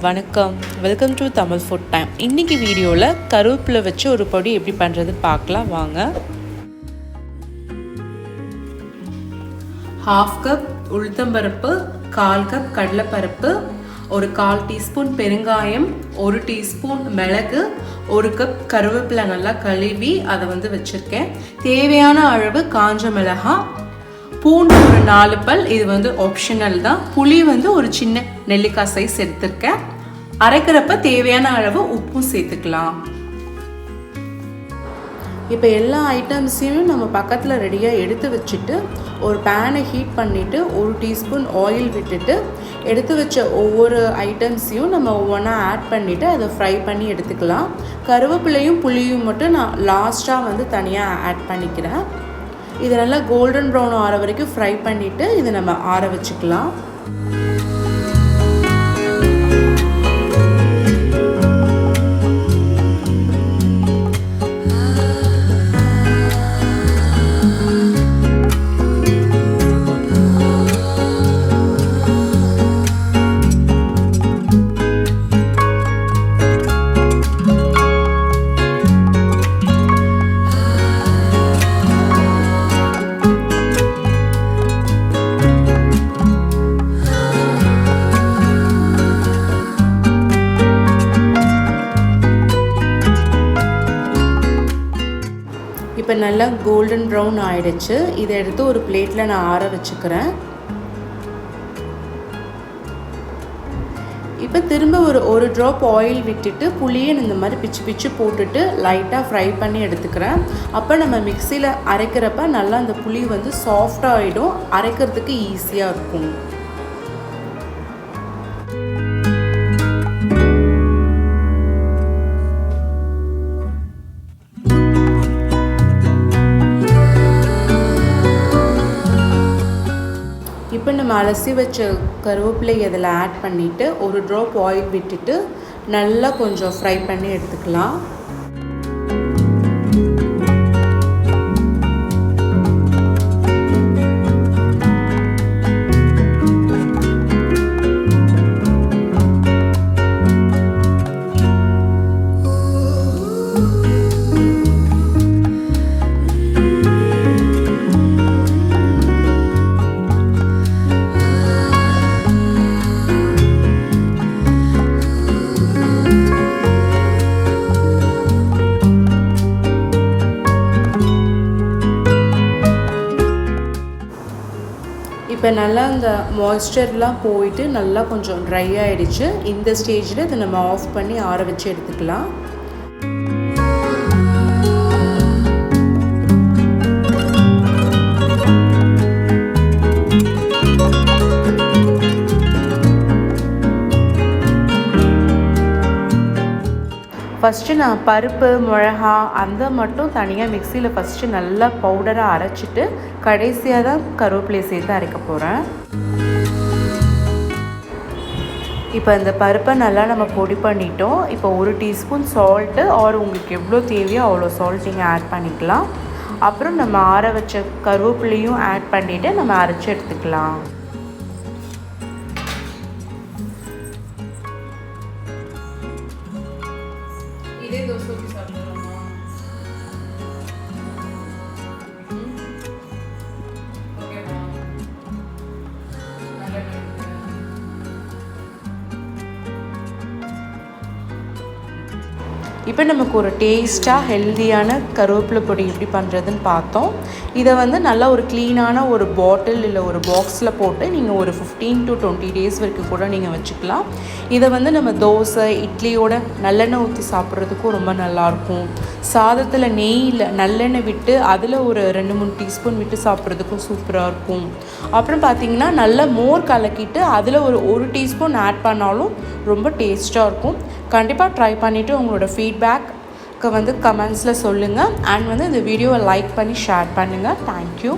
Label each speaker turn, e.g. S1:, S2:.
S1: வணக்கம், welcome to Tamil food time. இன்றைக்கி வீடியோவில் கருவேப்பிலை வச்சு ஒரு பொடி எப்படி பண்ணுறது பார்க்கலாம் வாங்க. 1/2 கப் உளுத்தம்பருப்பு, 1/4 கப் கடலைப்பருப்பு, ஒரு 1/4 டீஸ்பூன் பெருங்காயம், 1 டீஸ்பூன் மிளகு, 1 கப் கருவேப்பிலை நல்லா கழுவி அதை வச்சுருக்கேன். தேவையான அளவு காஞ்ச மிளகாய், பூண்டு ஒரு 4 பல், இது ஆப்ஷனல் தான். புளி ஒரு சின்ன நெல்லிக்காய் சைஸ் எடுத்திருக்கேன். அரைக்கிறப்ப தேவையான அளவு உப்பும் சேர்த்துக்கலாம். இப்போ எல்லா ஐட்டம்ஸையும் நம்ம பக்கத்தில் ரெடியாக எடுத்து வச்சுட்டு ஒரு பேனை ஹீட் பண்ணிவிட்டு 1 டீஸ்பூன் ஆயில் விட்டுட்டு எடுத்து வச்ச ஒவ்வொரு ஐட்டம்ஸையும் நம்ம ஒவ்வொன்றா ஆட் பண்ணிவிட்டு அதை ஃப்ரை பண்ணி எடுத்துக்கலாம். கருவேப்பிலையும் புளியும் மட்டும் நான் லாஸ்ட்டாக தனியாக ஆட் பண்ணிக்கிறேன். இதை நல்லா கோல்டன் ப்ரௌன் ஆற வரைக்கும் ஃப்ரை பண்ணிவிட்டு இதை நம்ம ஆற வச்சுக்கலாம். இப்போ நல்லா கோல்டன் ப்ரௌன் ஆகிடுச்சு. இதை எடுத்து ஒரு பிளேட்டில் நான் ஆற வச்சுக்கிறேன். இப்போ திரும்ப ஒரு ட்ராப் ஆயில் விட்டுட்டு புளியை இந்த மாதிரி பிச்சு பிச்சு போட்டுட்டு லைட்டாக ஃப்ரை பண்ணி எடுத்துக்கிறேன். அப்போ நம்ம மிக்சியில் அரைக்கிறப்ப நல்லா அந்த புளி சாஃப்டாக ஆகிடும், அரைக்கிறதுக்கு ஈஸியாக இருக்கும். இப்போ நம்ம அலசி வச்ச கருவேப்பிலை இதில் ஆட் பண்ணிவிட்டு ஒரு ட்ராப் ஆயில் விட்டுட்டு நல்லா கொஞ்சம் ஃப்ரை பண்ணி எடுத்துக்கலாம். இப்போ நல்லா இந்த மாய்ஸ்சர்லாம் போயிட்டு நல்லா கொஞ்சம் ட்ரை ஆகிடுச்சு. இந்த ஸ்டேஜில் இதை நம்ம ஆஃப் பண்ணி ஆற வச்சு எடுத்துக்கலாம். ஃபஸ்ட்டு நான் பருப்பு மிளகா அந்த மட்டும் தனியாக மிக்சியில் ஃபஸ்ட்டு நல்லா பவுடராக அரைச்சிட்டு கடைசியாக தான் கருவேப்பிலையை சேர்த்து அரைக்க போகிறேன். இப்போ இந்த பருப்பை நல்லா நம்ம பொடி பண்ணிட்டோம். இப்போ 1 டீஸ்பூன் சால்ட்டு உங்களுக்கு எவ்வளோ தேவையோ அவ்வளோ சால்ட் நீங்கள் ஆட் பண்ணிக்கலாம். அப்புறம் நம்ம ஆற வச்ச கருவேப்பிலையும் ஆட் பண்ணிவிட்டு நம்ம அரைச்சி எடுத்துக்கலாம். இப்போ நமக்கு ஒரு டேஸ்ட்டாக ஹெல்த்தியான கருவேப்பிலை பொடி எப்படி பண்ணுறதுன்னு பார்த்தோம். இதை நல்லா ஒரு க்ளீனான ஒரு பாட்டில் இல்லை ஒரு பாக்ஸில் போட்டு நீங்கள் ஒரு 15 to 20 டேஸ் வரைக்கும் கூட நீங்கள் வச்சுக்கலாம். இதை நம்ம தோசை இட்லியோட நல்லெண்ணெய் ஊற்றி சாப்பிட்றதுக்கும் ரொம்ப நல்லாயிருக்கும். சாதத்தில் நெய்யில் நல்லெண்ணெய் விட்டு அதில் ஒரு 2-3 டீஸ்பூன் விட்டு சாப்பிட்றதுக்கும் சூப்பராக இருக்கும். அப்புறம் பார்த்திங்கன்னா நல்லா மோர் கலக்கிட்டு அதில் ஒரு டீஸ்பூன் ஆட் பண்ணாலும் ரொம்ப டேஸ்ட்டாக இருக்கும். கண்டிப்பாக ட்ரை பண்ணிவிட்டு உங்களோட ஃபீட்பேக்கு கமெண்ட்ஸில் சொல்லுங்கள். அண்ட் இந்த வீடியோவை லைக் பண்ணி ஷேர் பண்ணுங்கள். தேங்க்யூ.